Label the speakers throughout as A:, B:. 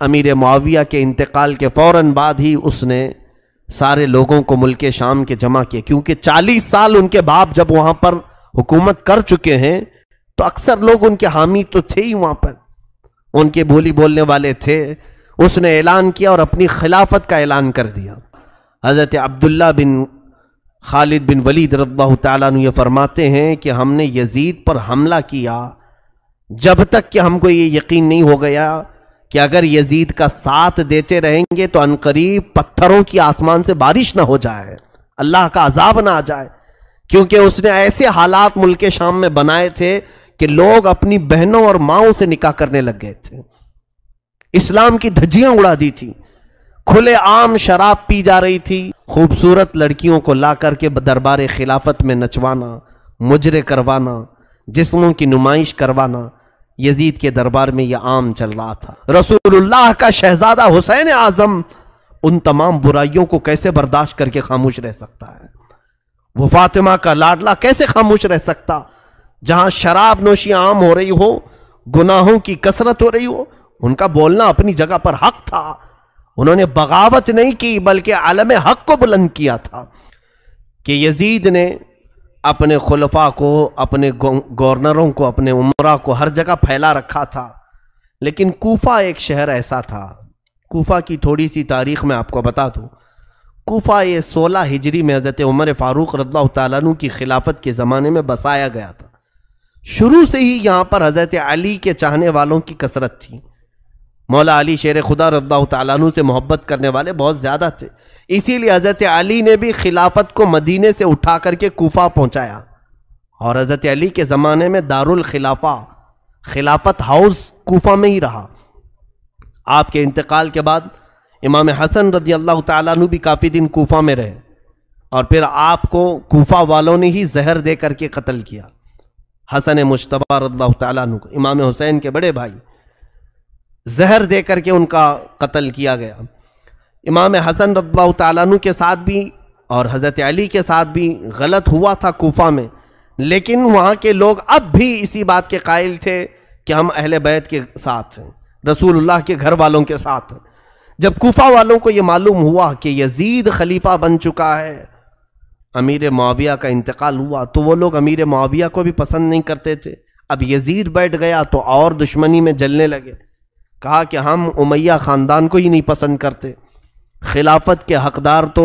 A: امیر معاویہ کے انتقال کے فوراً بعد ہی اس نے سارے لوگوں کو ملک شام کے جمع کیے، کیونکہ 40 سال ان کے باپ جب وہاں پر حکومت کر چکے ہیں تو اکثر لوگ ان کے حامی تو تھے ہی، وہاں پر ان کے بولی بولنے والے تھے۔ اس نے اعلان کیا اور اپنی خلافت کا اعلان کر دیا۔ حضرت عبداللہ بن خالد بن ولید رضی اللہ تعالیٰ عنہ یہ فرماتے ہیں کہ ہم نے یزید پر حملہ کیا جب تک کہ ہم کو یہ یقین نہیں ہو گیا کہ اگر یزید کا ساتھ دیتے رہیں گے تو عنقریب پتھروں کی آسمان سے بارش نہ ہو جائے، اللہ کا عذاب نہ آ جائے، کیونکہ اس نے ایسے حالات ملک شام میں بنائے تھے کہ لوگ اپنی بہنوں اور ماؤں سے نکاح کرنے لگ گئے تھے، اسلام کی دھجیاں اڑا دی تھی، کھلے عام شراب پی جا رہی تھی، خوبصورت لڑکیوں کو لا کر کے دربار خلافت میں نچوانا، مجرے کروانا، جسموں کی نمائش کروانا، یزید کے دربار میں یہ عام چل رہا تھا۔ رسول اللہ کا شہزادہ حسین اعظم ان تمام برائیوں کو کیسے برداشت کر کے خاموش رہ سکتا ہے؟ وہ فاطمہ کا لاڈلا کیسے خاموش رہ سکتا؟ جہاں شراب نوشی عام ہو رہی ہو، گناہوں کی کثرت ہو رہی ہو، ان کا بولنا اپنی جگہ پر حق تھا۔ انہوں نے بغاوت نہیں کی بلکہ علم حق کو بلند کیا تھا کہ یزید نے اپنے خلفاء کو، اپنے گورنروں کو، اپنے عمرہ کو ہر جگہ پھیلا رکھا تھا۔ لیکن کوفہ ایک شہر ایسا تھا، کوفہ کی تھوڑی سی تاریخ میں آپ کو بتا دوں۔ کوفہ یہ 16 ہجری میں حضرت عمر فاروق رضی اللہ تعالیٰ عنہ کی خلافت کے زمانے میں بسایا گیا تھا۔ شروع سے ہی یہاں پر حضرت علی کے چاہنے والوں کی کثرت تھی۔ مولا علی شیر خدا رضی اللہ تعالیٰ عنہ سے محبت کرنے والے بہت زیادہ تھے، اسی لیے حضرت علی نے بھی خلافت کو مدینے سے اٹھا کر کے کوفہ پہنچایا، اور حضرت علی کے زمانے میں دارالخلافہ، خلافت ہاؤس کوفہ میں ہی رہا۔ آپ کے انتقال کے بعد امام حسن رضی اللہ تعالیٰ عنہ بھی کافی دن کوفہ میں رہے، اور پھر آپ کو کوفہ والوں نے ہی زہر دے کر کے قتل کیا۔ حسن مجتبی رضی اللہ تعالیٰ عنہ کو، امام حسین کے بڑے بھائی، زہر دے کر کے ان کا قتل کیا گیا۔ امام حسن رضی اللہ تعالیٰ عنہ کے ساتھ بھی اور حضرت علی کے ساتھ بھی غلط ہوا تھا کوفہ میں، لیکن وہاں کے لوگ اب بھی اسی بات کے قائل تھے کہ ہم اہل بیت کے ساتھ ہیں، رسول اللہ کے گھر والوں کے ساتھ ہیں۔ جب کوفہ والوں کو یہ معلوم ہوا کہ یزید خلیفہ بن چکا ہے، امیر معاویہ کا انتقال ہوا، تو وہ لوگ امیر معاویہ کو بھی پسند نہیں کرتے تھے۔ اب یزید بیٹھ گیا تو اور دشمنی میں جلنے لگے، کہا کہ ہم امیہ خاندان کو ہی نہیں پسند کرتے، خلافت کے حقدار تو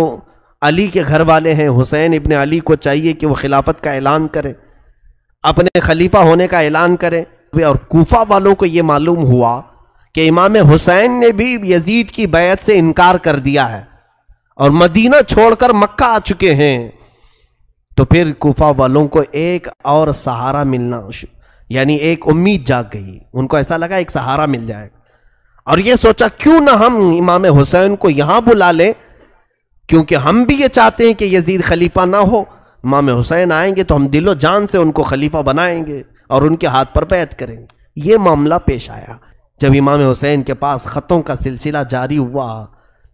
A: علی کے گھر والے ہیں، حسین ابن علی کو چاہیے کہ وہ خلافت کا اعلان کرے، اپنے خلیفہ ہونے کا اعلان کرے۔ اور کوفہ والوں کو یہ معلوم ہوا کہ امام حسین نے بھی یزید کی بیعت سے انکار کر دیا ہے اور مدینہ چھوڑ کر مکہ آ چکے ہیں، تو پھر کوفہ والوں کو ایک اور سہارا ملنا، یعنی ایک امید جاگ گئی، ان کو ایسا لگا ایک سہارا مل جائے، اور یہ سوچا کیوں نہ ہم امام حسین کو یہاں بلا لیں، کیونکہ ہم بھی یہ چاہتے ہیں کہ یزید خلیفہ نہ ہو، امام حسین آئیں گے تو ہم دل و جان سے ان کو خلیفہ بنائیں گے اور ان کے ہاتھ پر بیعت کریں گے۔ یہ معاملہ پیش آیا جب امام حسین کے پاس خطوں کا سلسلہ جاری ہوا۔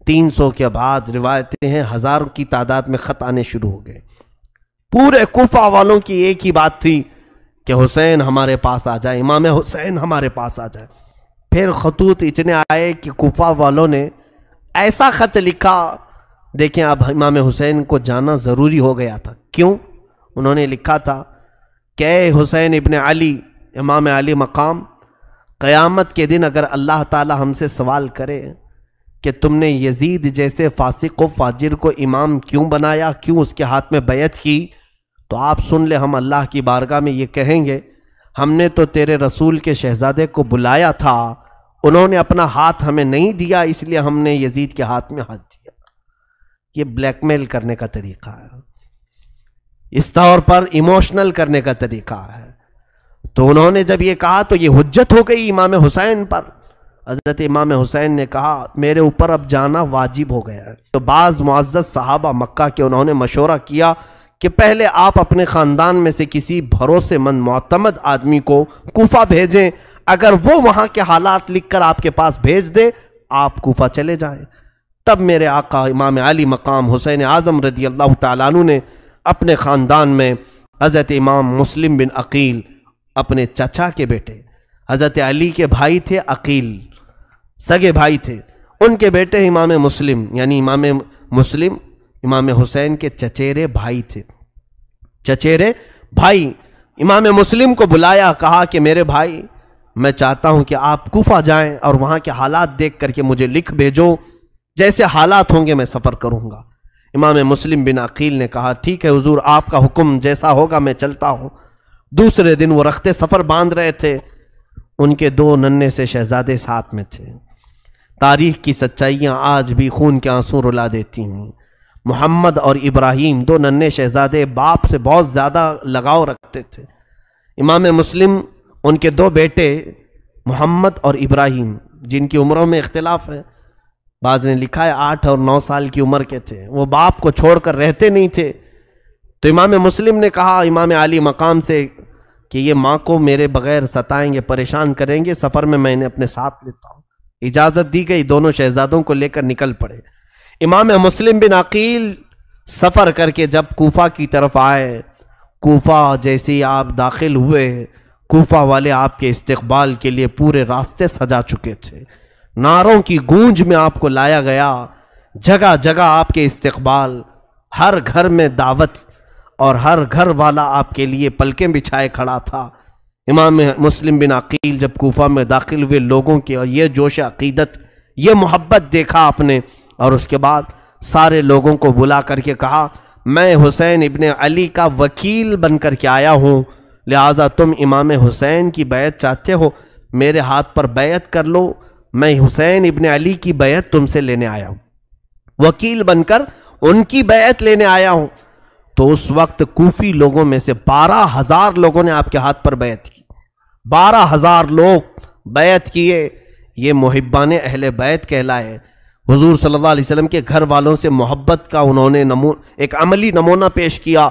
A: 300 کے بعد روایتیں ہیں 1000 کی تعداد میں خط آنے شروع ہو گئے۔ پورے کوفہ والوں کی ایک ہی بات تھی کہ حسین ہمارے پاس آ جائے، امام حسین ہمارے پاس آ جائے۔ پھر خطوط اتنے آئے کہ کوفہ والوں نے ایسا خط لکھا، دیکھیں اب امام حسین کو جانا ضروری ہو گیا تھا۔ کیوں؟ انہوں نے لکھا تھا کہ اے حسین ابن علی، امام علی مقام، قیامت کے دن اگر اللہ تعالی ہم سے سوال کرے کہ تم نے یزید جیسے فاسق و فاجر کو امام کیوں بنایا، کیوں اس کے ہاتھ میں بیعت کی، تو آپ سن لے، ہم اللہ کی بارگاہ میں یہ کہیں گے ہم نے تو تیرے رسول کے شہزادے کو بلایا تھا، انہوں نے اپنا ہاتھ ہمیں نہیں دیا، اس لیے ہم نے یزید کے ہاتھ میں ہاتھ دیا۔ یہ بلیک میل کرنے کا طریقہ ہے، اس طور پر ایموشنل کرنے کا طریقہ ہے۔ تو انہوں نے جب یہ کہا تو یہ حجت ہو گئی امام حسین پر۔ حضرت امام حسین نے کہا میرے اوپر اب جانا واجب ہو گیا ہے۔ تو بعض معزز صحابہ مکہ کے انہوں نے مشورہ کیا کہ پہلے آپ اپنے خاندان میں سے کسی بھروسے مند معتمد آدمی کو کوفہ بھیجیں، اگر وہ وہاں کے حالات لکھ کر آپ کے پاس بھیج دے آپ کوفہ چلے جائیں۔ تب میرے آقا امام علی مقام حسین اعظم رضی اللہ تعالیٰ عنہ نے اپنے خاندان میں حضرت امام مسلم بن عقیل، اپنے چچا کے بیٹے، حضرت علی کے بھائی تھے عقیل، سگے بھائی تھے. ان کے بیٹے امام مسلم، یعنی امام مسلم امام حسین کے چچیرے بھائی تھے. چچیرے بھائی. امام مسلم کو بلایا، کہا کہ میرے بھائی میں چاہتا ہوں کہ آپ کوفہ جائیں اور وہاں کے حالات دیکھ کر کے مجھے لکھ بھیجو، جیسے حالات ہوں گے میں سفر کروں گا. امام مسلم بن عقیل نے کہا ٹھیک ہے حضور، آپ کا حکم جیسا ہوگا میں چلتا ہوں. دوسرے دن وہ رخت سفر باندھ رہے تھے. ان کے 2 ننھے سے شہزادے ساتھ میں تھے. تاریخ کی سچائیاں آج بھی خون کے آنسو رلا دیتی ہیں. محمد اور ابراہیم 2 ننھے شہزادے باپ سے بہت زیادہ لگاؤ رکھتے تھے. امام مسلم ان کے 2 بیٹے محمد اور ابراہیم، جن کی عمروں میں اختلاف ہے، بعض نے لکھا ہے 8 اور 9 سال کی عمر کے تھے، وہ باپ کو چھوڑ کر رہتے نہیں تھے. تو امام مسلم نے کہا امام عالی مقام سے کہ یہ ماں کو میرے بغیر ستائیں گے، پریشان کریں گے، سفر میں انہیں اپنے ساتھ لیتا ہوں. اجازت دی گئی. دونوں شہزادوں کو لے کر نکل پڑے. امام مسلم بن عقیل سفر کر کے جب کوفہ کی طرف آئے، کوفہ جیسے ہی آپ داخل ہوئے، کوفہ والے آپ کے استقبال کے لیے پورے راستے سجا چکے تھے. نعروں کی گونج میں آپ کو لایا گیا. جگہ جگہ آپ کے استقبال، ہر گھر میں دعوت، اور ہر گھر والا آپ کے لیے پلکیں بچھائے کھڑا تھا. امام مسلم بن عقیل جب کوفہ میں داخل ہوئے، لوگوں کی اور یہ جوش عقیدت، یہ محبت دیکھا آپ نے، اور اس کے بعد سارے لوگوں کو بلا کر کے کہا میں حسین ابن علی کا وکیل بن کر کے آیا ہوں، لہٰذا تم امام حسین کی بیعت چاہتے ہو، میرے ہاتھ پر بیعت کر لو. میں حسین ابن علی کی بیعت تم سے لینے آیا ہوں، وکیل بن کر ان کی بیعت لینے آیا ہوں. تو اس وقت کوفی لوگوں میں سے 12,000 لوگوں نے آپ کے ہاتھ پر بیعت کی. 12,000 لوگ بیعت کیے. یہ محبان اہل بیت کہلائے. حضور صلی اللہ علیہ وسلم کے گھر والوں سے محبت کا انہوں نے ایک عملی نمونہ پیش کیا.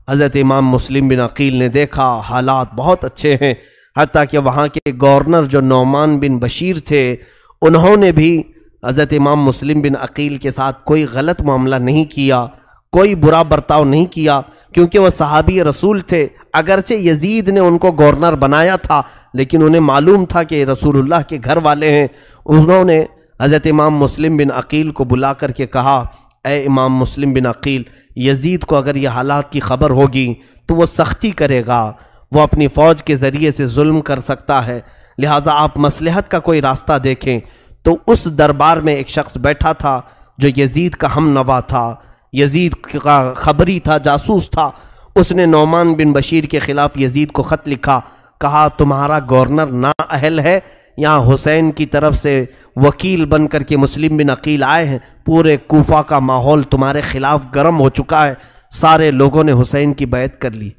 A: حضرت امام مسلم بن عقیل نے دیکھا حالات بہت اچھے ہیں، حتیٰ کہ وہاں کے گورنر جو نعمان بن بشیر تھے، انہوں نے بھی حضرت امام مسلم بن عقیل کے ساتھ کوئی غلط معاملہ نہیں کیا، کوئی برا برتاؤ نہیں کیا، کیونکہ وہ صحابی رسول تھے. اگرچہ یزید نے ان کو گورنر بنایا تھا، لیکن انہیں معلوم تھا کہ رسول اللہ کے گھر والے ہیں. انہوں نے حضرت امام مسلم بن عقیل کو بلا کر کے کہا اے امام مسلم بن عقیل، یزید کو اگر یہ حالات کی خبر ہوگی تو وہ سختی کرے گا، وہ اپنی فوج کے ذریعے سے ظلم کر سکتا ہے، لہٰذا آپ مصلحت کا کوئی راستہ دیکھیں. تو اس دربار میں ایک شخص بیٹھا تھا جو یزید کا ہم نوا تھا، یزید کا خبری تھا، جاسوس تھا. اس نے نعمان بن بشیر کے خلاف یزید کو خط لکھا، کہا تمہارا گورنر نااہل ہے، یہاں حسین کی طرف سے وکیل بن کر کے مسلم بن عقیل آئے ہیں، پورے کوفہ کا ماحول تمہارے خلاف گرم ہو چکا ہے، سارے لوگوں نے حسین کی بیعت کر لی.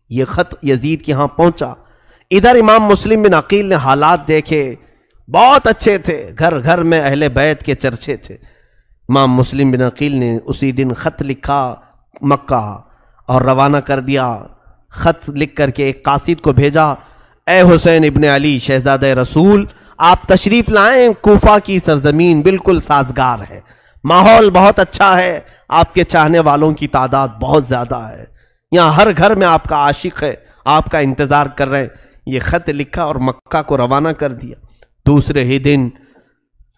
A: یہ خط یزید کے ہاں پہنچا. ادھر امام مسلم بن عقیل نے حالات دیکھے، بہت اچھے تھے، گھر گھر میں اہل بیت کے چرچے تھے. امام مسلم بن عقیل نے اسی دن خط لکھا مکہ اور روانہ کر دیا. خط لکھ کر کے ایک قاصد کو بھیجا، اے حسین ابن علی شہزادہ رسول، آپ تشریف لائیں، کوفہ کی سرزمین بالکل سازگار ہے، ماحول بہت اچھا ہے، آپ کے چاہنے والوں کی تعداد بہت زیادہ ہے، یہاں ہر گھر میں آپ کا عاشق ہے، آپ کا انتظار کر رہے ہیں. یہ خط لکھا اور مکہ کو روانہ کر دیا. دوسرے ہی دن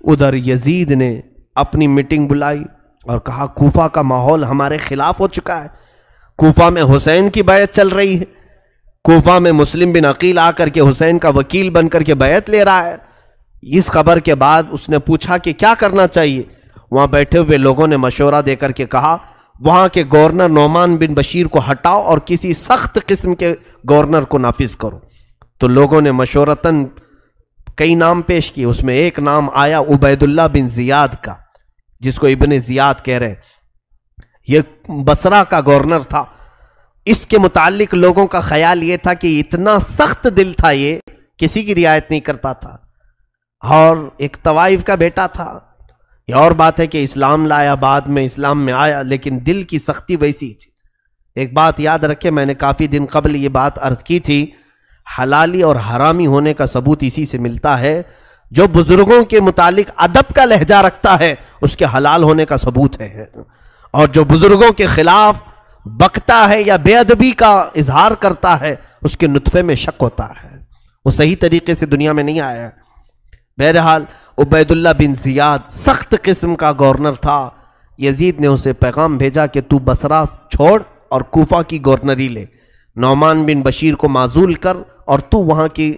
A: ادھر یزید نے اپنی میٹنگ بلائی اور کہا کوفہ کا ماحول ہمارے خلاف ہو چکا ہے، کوفہ میں حسین کی بیعت چل رہی ہے، کوفہ میں مسلم بن عقیل آ کر کے حسین کا وکیل بن کر کے بیعت لے رہا ہے. اس خبر کے بعد اس نے پوچھا کہ کیا کرنا چاہیے. وہاں بیٹھے ہوئے لوگوں نے مشورہ دے کر کے کہا وہاں کے گورنر نعمان بن بشیر کو ہٹاؤ اور کسی سخت قسم کے گورنر کو نافذ کرو. تو لوگوں نے مشورتاً کئی نام پیش کیے، اس میں ایک نام آیا عبید اللہ بن زیاد کا، جس کو ابن زیاد کہہ رہے ہیں. یہ بصرہ کا گورنر تھا. اس کے متعلق لوگوں کا خیال یہ تھا کہ اتنا سخت دل تھا، یہ کسی کی رعایت نہیں کرتا تھا، اور ایک طوائف کا بیٹا تھا. یہ اور بات ہے کہ اسلام لایا، بعد میں اسلام میں آیا، لیکن دل کی سختی ویسی تھی. ایک بات یاد رکھے، میں نے کافی دن قبل یہ بات عرض کی تھی، حلالی اور حرامی ہونے کا ثبوت اسی سے ملتا ہے. جو بزرگوں کے متعلق ادب کا لہجہ رکھتا ہے اس کے حلال ہونے کا ثبوت ہے، اور جو بزرگوں کے خلاف بکتا ہے یا بے ادبی کا اظہار کرتا ہے اس کے نطفے میں شک ہوتا ہے، وہ صحیح طریقے سے دنیا میں نہیں آیا ہے. بہرحال عبید اللہ بن زیاد سخت قسم کا گورنر تھا. یزید نے اسے پیغام بھیجا کہ تو بصرہ چھوڑ اور کوفہ کی گورنری لے، نعمان بن بشیر کو معزول کر اور تو وہاں کی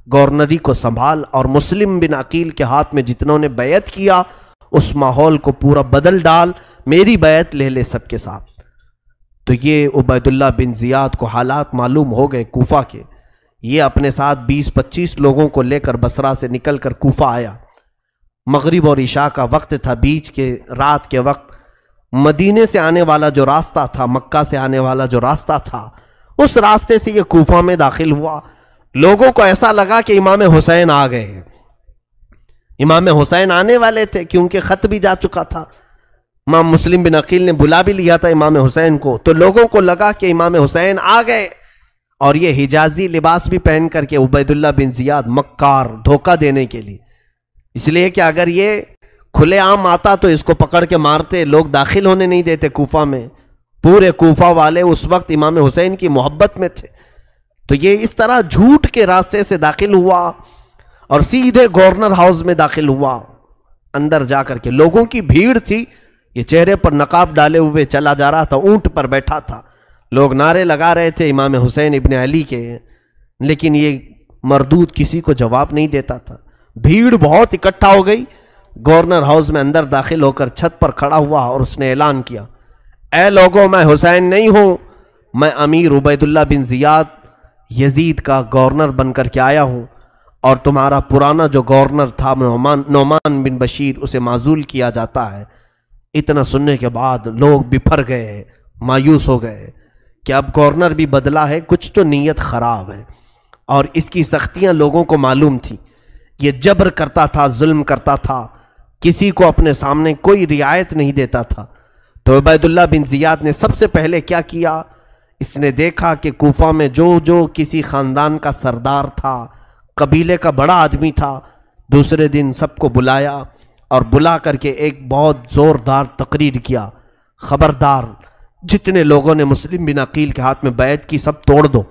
A: گورنری کو سنبھال، اور مسلم بن عقیل کے ہاتھ میں جتنوں نے بیعت کیا اس ماحول کو پورا بدل ڈال، میری بیعت لے لے سب کے ساتھ. تو یہ عبید اللہ بن زیاد کو حالات معلوم ہو گئے کوفہ کے. یہ اپنے ساتھ 20-25 لوگوں کو لے کر بصرہ سے نکل کر کوفہ آیا. مغرب اور عشاء کا وقت تھا، بیچ کے رات کے وقت. مدینے سے آنے والا جو راستہ تھا، مکہ سے آنے والا جو راستہ تھا، اس راستے سے یہ کوفہ میں داخل ہوا. لوگوں کو ایسا لگا کہ امام حسین آ گئے. امام حسین آنے والے تھے کیونکہ خط بھی جا چکا تھا. امام مسلم بن عقیل نے بلا بھی لیا تھا امام حسین کو، تو لوگوں کو لگا کہ امام حسین آ گئے. اور یہ حجازی لباس بھی پہن کر کے عبید اللہ بن زیاد مکار، دھوکہ دینے کے لیے، اس لیے کہ اگر یہ کھلے عام آتا تو اس کو پکڑ کے مارتے، لوگ داخل ہونے نہیں دیتے کوفہ میں. پورے کوفہ والے اس وقت امام حسین کی محبت میں تھے. تو یہ اس طرح جھوٹ کے راستے سے داخل ہوا اور سیدھے گورنر ہاؤس میں داخل ہوا. اندر جا کر کے لوگوں کی بھیڑ تھی. یہ چہرے پر نقاب ڈالے ہوئے چلا جا رہا تھا، اونٹ پر بیٹھا تھا. لوگ نعرے لگا رہے تھے امام حسین ابن علی کے، لیکن یہ مردود کسی کو جواب نہیں دیتا تھا. بھیڑ بہت اکٹھا ہو گئی. گورنر ہاؤس میں اندر داخل ہو کر چھت پر کھڑا ہوا اور اس نے اعلان کیا، اے لوگوں، میں حسین نہیں ہوں، میں امیر عبید اللہ بن زیاد یزید کا گورنر بن کر کے آیا ہوں، اور تمہارا پرانا جو گورنر تھا نعمان بن بشیر، اسے معزول کیا جاتا ہے. اتنا سننے کے بعد لوگ بپھر گئے، مایوس ہو گئے کہ اب گورنر بھی بدلا ہے، کچھ تو نیت خراب ہے. اور اس کی سختیاں لوگوں کو معلوم تھی. یہ جبر کرتا تھا، ظلم کرتا تھا، کسی کو اپنے سامنے کوئی رعایت نہیں دیتا تھا. تو عبید اللہ بن زیاد نے سب سے پہلے کیا کیا، اس نے دیکھا کہ کوفہ میں جو کسی خاندان کا سردار تھا، قبیلے کا بڑا آدمی تھا، دوسرے دن سب کو بلایا اور بلا کر کے ایک بہت زوردار تقریر کیا، خبردار جتنے لوگوں نے مسلم بن عقیل کے ہاتھ میں بیعت کی سب توڑ دو.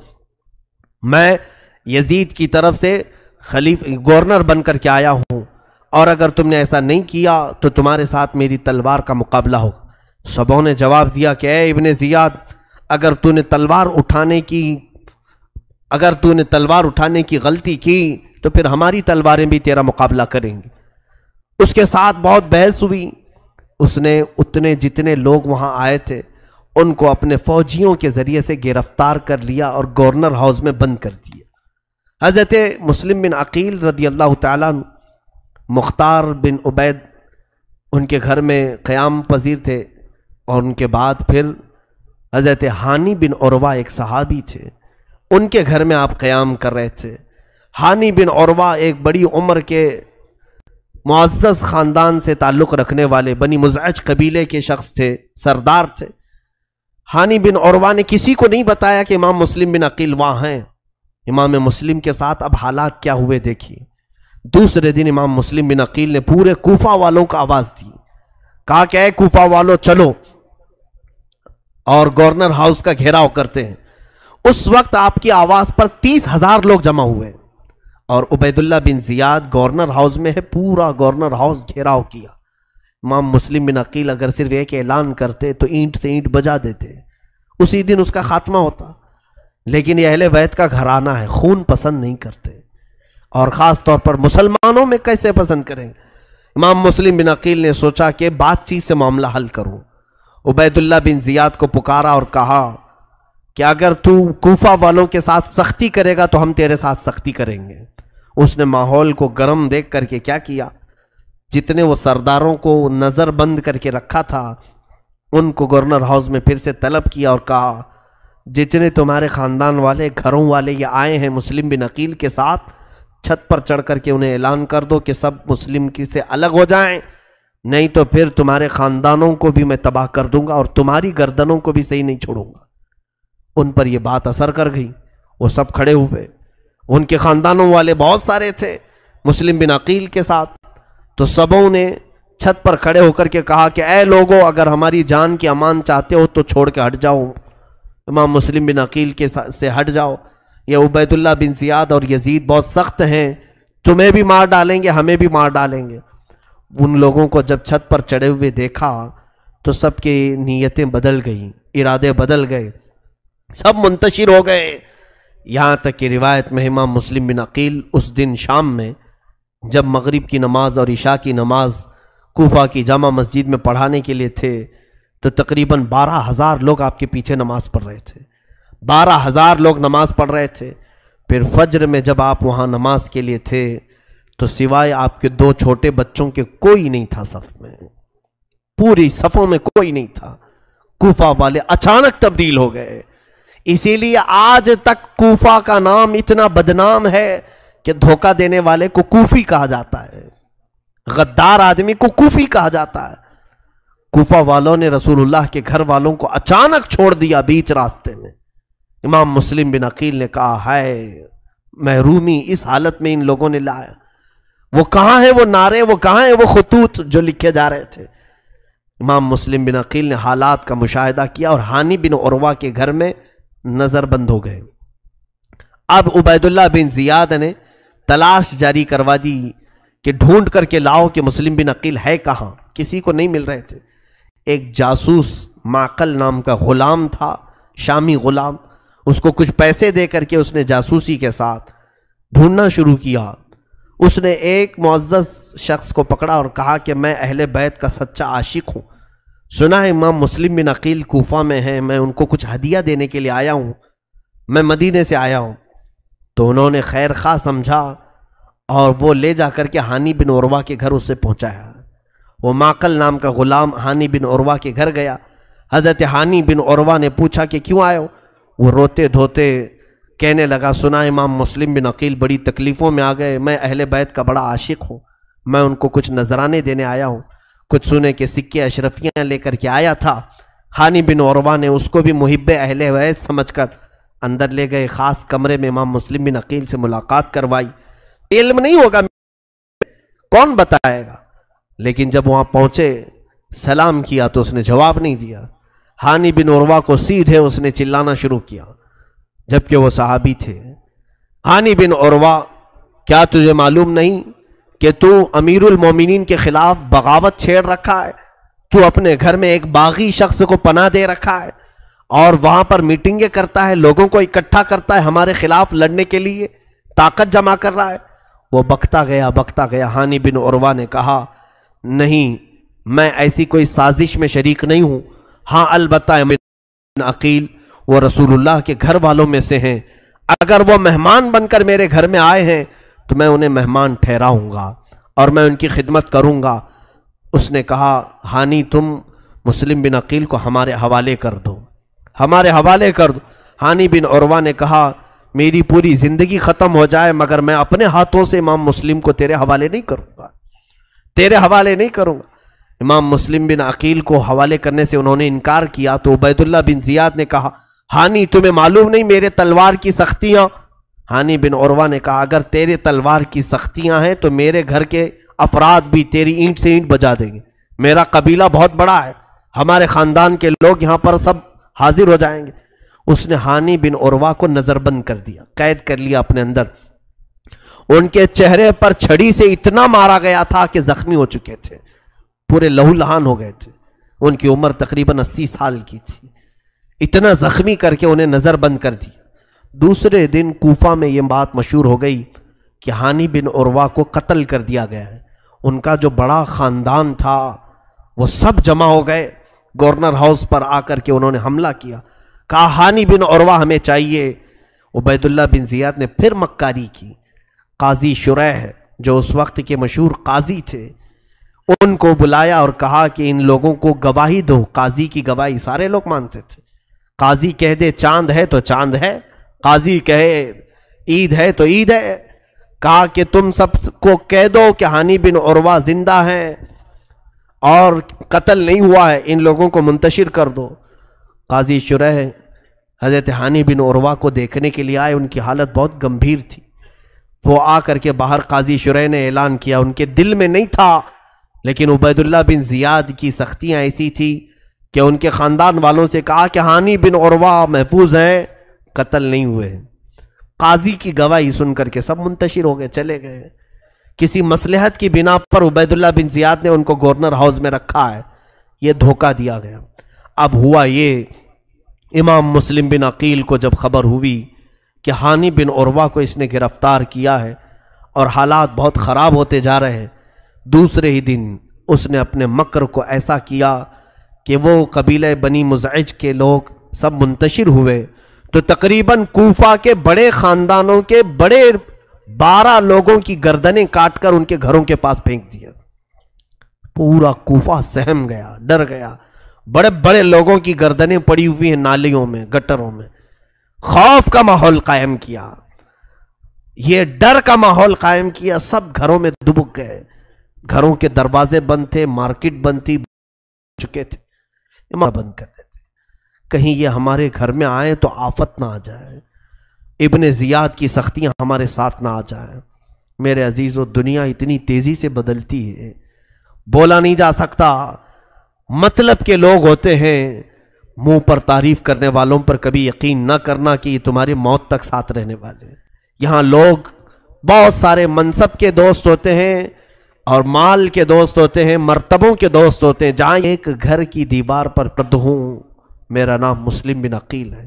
A: میں یزید کی طرف سے گورنر بن کر کے آیا ہوں، اور اگر تم نے ایسا نہیں کیا تو تمہارے ساتھ میری تلوار کا مقابلہ ہوگا. سبوں نے جواب دیا کہ اے ابن زیاد، اگر تو نے تلوار اٹھانے کی غلطی کی تو پھر ہماری تلواریں بھی تیرا مقابلہ کریں گی. اس کے ساتھ بہت بحث ہوئی. اس نے اتنے جتنے لوگ وہاں آئے تھے ان کو اپنے فوجیوں کے ذریعے سے گرفتار کر لیا اور گورنر ہاؤس میں بند کر دیا. حضرت مسلم بن عقیل رضی اللہ تعالیٰ مختار بن عبید ان کے گھر میں قیام پذیر تھے، اور ان کے بعد پھر حضرت ہانی بن عروہ ایک صحابی تھے، ان کے گھر میں آپ قیام کر رہے تھے. ہانی بن عروہ ایک بڑی عمر کے معزز خاندان سے تعلق رکھنے والے بنی مزعج قبیلے کے شخص تھے، سردار تھے. ہانی بن عروہ نے کسی کو نہیں بتایا کہ امام مسلم بن عقیل وہاں ہیں. امام مسلم کے ساتھ اب حالات کیا ہوئے دیکھیے. دوسرے دن امام مسلم بن عقیل نے پورے کوفہ والوں کو آواز دی، کہا کہ اے کوفہ والوں، چلو اور گورنر ہاؤس کا گھیراؤ کرتے ہیں. اس وقت آپ کی آواز پر 30,000 لوگ جمع ہوئے، اور عبید اللہ بن زیاد گورنر ہاؤس میں ہے، پورا گورنر ہاؤس گھیراؤ کیا. امام مسلم بن عقیل اگر صرف ایک اعلان کرتے تو اینٹ سے اینٹ بجا دیتے، اسی دن اس کا خاتمہ ہوتا. لیکن یہ اہل بیت کا گھرانہ ہے، خون پسند نہیں کرتے، اور خاص طور پر مسلمانوں میں کیسے پسند کریں. امام مسلم بن عقیل نے سوچا کہ بات چیت سے معاملہ حل کروں. عبید اللہ بن زیاد کو پکارا اور کہا کہ اگر تو کوفہ والوں کے ساتھ سختی کرے گا تو ہم تیرے ساتھ سختی کریں گے. اس نے ماحول کو گرم دیکھ کر کے کیا کیا، جتنے وہ سرداروں کو نظر بند کر کے رکھا تھا ان کو گورنر ہاؤس میں پھر سے طلب کیا اور کہا جتنے تمہارے خاندان والے گھروں والے یہ آئے ہیں مسلم بن عقیل کے ساتھ، چھت پر چڑھ کر کے انہیں اعلان کر دو کہ سب مسلم کی سے الگ ہو جائیں، نہیں تو پھر تمہارے خاندانوں کو بھی میں تباہ کر دوں گا اور تمہاری گردنوں کو بھی صحیح نہیں چھوڑوں گا. ان پر یہ بات اثر کر گئی، وہ سب کھڑے ہوئے. ان کے خاندانوں والے بہت سارے تھے مسلم بن عقیل کے ساتھ، تو سبوں نے چھت پر کھڑے ہو کر کے کہا کہ اے لوگوں، اگر ہماری جان کی امان چاہتے ہو تو چھوڑ کے ہٹ جاؤ، امام مسلم بن عقیل کے سے ہٹ جاؤ. یہ عبید اللہ بن زیاد اور یزید بہت سخت ہیں، تمہیں بھی مار ڈالیں گے، ہمیں بھی مار ڈالیں گے۔ ان لوگوں کو جب چھت پر چڑھے ہوئے دیکھا تو سب کی نیتیں بدل گئیں، ارادے بدل گئے، سب منتشر ہو گئے۔ یہاں تک کہ روایت میں امام مسلم بن عقیل اس دن شام میں جب مغرب کی نماز اور عشاء کی نماز کوفہ کی جامع مسجد میں پڑھانے کے لیے تھے تو تقریباً 12,000 لوگ آپ کے پیچھے نماز پڑھ رہے تھے، 12,000 لوگ نماز پڑھ رہے تھے۔ پھر فجر میں جب آپ وہاں نماز کے لیے تھے تو سوائے آپ کے 2 چھوٹے بچوں کے کوئی نہیں تھا صف میں، پوری صفوں میں کوئی نہیں تھا۔ کوفہ والے اچانک تبدیل ہو گئے، اسی لیے آج تک کوفہ کا نام اتنا بدنام ہے کہ دھوکہ دینے والے کو کوفی کہا جاتا ہے، غدار آدمی کو کوفی کہا جاتا ہے۔ کوفہ والوں نے رسول اللہ کے گھر والوں کو اچانک چھوڑ دیا بیچ راستے میں۔ امام مسلم بن عقیل نے کہا، ہائے محرومی اس حالت میں ان لوگوں نے لایا، وہ کہاں ہے وہ نعرے، وہ کہاں ہے وہ خطوط جو لکھے جا رہے تھے۔ امام مسلم بن عقیل نے حالات کا مشاہدہ کیا اور ہانی بن عروہ کے گھر میں نظر بند ہو گئے۔ اب عبید اللہ بن زیاد نے تلاش جاری کروا دی کہ ڈھونڈ کر کے لاؤ کہ مسلم بن عقیل ہے کہاں، کسی کو نہیں مل رہے تھے۔ ایک جاسوس معقل نام کا غلام تھا، شامی غلام، اس کو کچھ پیسے دے کر کے اس نے جاسوسی کے ساتھ ڈھونڈنا شروع کیا۔ اس نے ایک معزز شخص کو پکڑا اور کہا کہ میں اہل بیت کا سچا عاشق ہوں، سنا ہے امام مسلم بن عقیل کوفہ میں ہیں، میں ان کو کچھ ہدیہ دینے کے لیے آیا ہوں، میں مدینے سے آیا ہوں۔ تو انہوں نے خیر خواہ سمجھا اور وہ لے جا کر کے ہانی بن عروہ کے گھر اسے پہنچایا۔ وہ معقل نام کا غلام ہانی بن عروہ کے گھر گیا۔ حضرت ہانی بن عروہ نے پوچھا کہ کیوں آئے ہو؟ وہ روتے دھوتے کہنے لگا، سنا امام مسلم بن عقیل بڑی تکلیفوں میں آ گئے، میں اہل بیت کا بڑا عاشق ہوں، میں ان کو کچھ نذرانے دینے آیا ہوں، کچھ سونے کے سکے اشرفیاں لے کر کے آیا تھا۔ ہانی بن عروہ نے اس کو بھی محب اہل بیت سمجھ کر اندر لے گئے، خاص کمرے میں امام مسلم بن عقیل سے ملاقات کروائی۔ علم نہیں ہوگا کون بتائے گا، لیکن جب وہاں پہنچے سلام کیا تو اس نے جواب نہیں دیا۔ ہانی بن عروہ کو سیدھے اس نے چلانا شروع کیا، جبکہ وہ صحابی تھے۔ ہانی بن عروہ، کیا تجھے معلوم نہیں کہ تو امیر المومنین کے خلاف بغاوت چھیڑ رکھا ہے؟ تو اپنے گھر میں ایک باغی شخص کو پناہ دے رکھا ہے اور وہاں پر میٹنگیں کرتا ہے، لوگوں کو اکٹھا کرتا ہے، ہمارے خلاف لڑنے کے لیے طاقت جمع کر رہا ہے۔ وہ بکتا گیا۔ ہانی بن عروہ نے کہا، نہیں، میں ایسی کوئی سازش میں شریک نہیں ہوں، ہاں البتہ امیر بن عقیل وہ رسول اللہ کے گھر والوں میں سے ہیں، اگر وہ مہمان بن کر میرے گھر میں آئے ہیں تو میں انہیں مہمان ٹھہراؤں گا اور میں ان کی خدمت کروں گا۔ اس نے کہا، ہانی تم مسلم بن عقیل کو ہمارے حوالے کر دو، ہمارے حوالے کر دو۔ ہانی بن عروہ نے کہا، میری پوری زندگی ختم ہو جائے مگر میں اپنے ہاتھوں سے امام مسلم کو تیرے حوالے نہیں کروں گا، تیرے حوالے نہیں کروں گا۔ امام مسلم بن عقیل کو حوالے کرنے سے انہوں نے انکار کیا تو عبید اللہ بن زیاد نے کہا، ہانی تمہیں معلوم نہیں میرے تلوار کی سختیاں؟ ہانی بن عروہ نے کہا، اگر تیرے تلوار کی سختیاں ہیں تو میرے گھر کے افراد بھی تیری اینٹ سے اینٹ بجا دیں گے، میرا قبیلہ بہت بڑا ہے، ہمارے خاندان کے لوگ یہاں پر سب حاضر ہو جائیں گے۔ اس نے ہانی بن عروہ کو نظر بند کر دیا، قید کر لیا اپنے اندر۔ ان کے چہرے پر چھڑی سے اتنا مارا گیا تھا کہ زخمی ہو چکے تھے، پورے لہو لہان ہو گئے تھے، ان کی عمر تقریباً 80 سال کی تھی۔ اتنا زخمی کر کے انہیں نظر بند کر دیا۔ دوسرے دن کوفہ میں یہ بات مشہور ہو گئی کہ ہانی بن عروہ کو قتل کر دیا گیا ہے۔ ان کا جو بڑا خاندان تھا وہ سب جمع ہو گئے، گورنر ہاؤس پر آ کر کے انہوں نے حملہ کیا، کہا ہانی بن عروہ ہمیں چاہیے۔ عبید اللہ بن زیاد نے پھر مکاری کی۔ قاضی شریح جو اس وقت کے مشہور قاضی تھے ان کو بلایا اور کہا کہ ان لوگوں کو گواہی دو۔ قاضی کی گواہی سارے لوگ مانتے تھے، قاضی کہہ دے چاند ہے تو چاند ہے، قاضی کہے عید ہے تو عید ہے۔ کہا کہ تم سب کو کہہ دو کہ ہانی بن عروہ زندہ ہیں اور قتل نہیں ہوا ہے، ان لوگوں کو منتشر کر دو۔ قاضی شریح حضرت ہانی بن عروہ کو دیکھنے کے لیے آئے، ان کی حالت بہت گمبھیر تھی۔ وہ آ کر کے باہر قاضی شریح نے اعلان کیا، ان کے دل میں نہیں تھا لیکن عبید اللہ بن زیاد کی سختیاں ایسی تھی کہ ان کے خاندان والوں سے کہا کہ ہانی بن عروہ محفوظ ہیں، قتل نہیں ہوئے۔ قاضی کی گواہی سن کر کے سب منتشر ہو گئے، چلے گئے۔ کسی مصلحت کی بنا پر عبید اللہ بن زیاد نے ان کو گورنر ہاؤس میں رکھا ہے، یہ دھوکہ دیا گیا۔ اب ہوا یہ، امام مسلم بن عقیل کو جب خبر ہوئی کہ ہانی بن عروہ کو اس نے گرفتار کیا ہے اور حالات بہت خراب ہوتے جا رہے ہیں، دوسرے ہی دن اس نے اپنے مکر کو ایسا کیا کہ وہ قبیلہ بنی مزعج کے لوگ سب منتشر ہوئے، تو تقریباً کوفہ کے بڑے خاندانوں کے بڑے 12 لوگوں کی گردنیں کاٹ کر ان کے گھروں کے پاس پھینک دیا۔ پورا کوفہ سہم گیا، ڈر گیا، بڑے بڑے لوگوں کی گردنیں پڑی ہوئی ہیں نالیوں میں، گٹروں میں۔ خوف کا ماحول قائم کیا، یہ ڈر کا ماحول قائم کیا، سب گھروں میں دبک گئے، گھروں کے دروازے بند تھے، مارکیٹ بند تھی، چکے تھے، بند کر دیتے کہیں یہ ہمارے گھر میں آئے تو آفت نہ آ جائے، ابن زیاد کی سختیاں ہمارے ساتھ نہ آ جائیں۔ میرے عزیزو، دنیا اتنی تیزی سے بدلتی ہے، بولا نہیں جا سکتا۔ مطلب کے لوگ ہوتے ہیں، منہ پر تعریف کرنے والوں پر کبھی یقین نہ کرنا کہ یہ تمہاری موت تک ساتھ رہنے والے ہیں۔ یہاں لوگ بہت سارے منصب کے دوست ہوتے ہیں اور مال کے دوست ہوتے ہیں، مرتبوں کے دوست ہوتے ہیں۔ جہاں ایک گھر کی دیوار پر پرد ہوں، میرا نام مسلم بن عقیل ہے،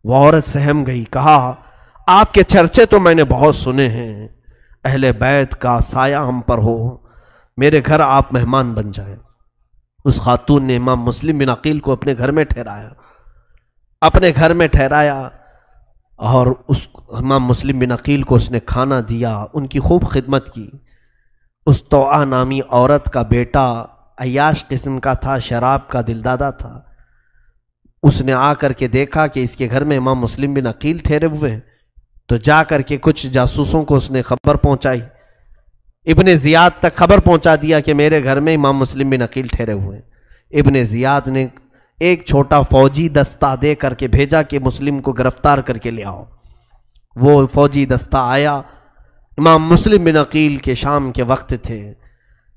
A: وہ عورت سہم گئی، کہا آپ کے چرچے تو میں نے بہت سنے ہیں، اہل بیت کا سایہ ہم پر ہو، میرے گھر آپ مہمان بن جائیں۔ اس خاتون نے امام مسلم بن عقیل کو اپنے گھر میں ٹھہرایا، اور اس امام مسلم بن عقیل کو اس نے کھانا دیا، ان کی خوب خدمت کی۔ اس توعہ نامی عورت کا بیٹا عیاش قسم کا تھا، شراب کا دلدادہ تھا، اس نے آ کر کے دیکھا کہ اس کے گھر میں امام مسلم بن عقیل ٹھہرے ہوئے ہیں، تو جا کر کے کچھ جاسوسوں کو اس نے خبر پہنچائی، ابن زیاد تک خبر پہنچا دیا کہ میرے گھر میں امام مسلم بن عقیل ٹھہرے ہوئے ہیں۔ ابن زیاد نے ایک چھوٹا فوجی دستہ دے کر کے بھیجا کہ مسلم کو گرفتار کر کے لے آؤ۔ وہ فوجی دستہ آیا، امام مسلم بن عقیل کے شام کے وقت تھے،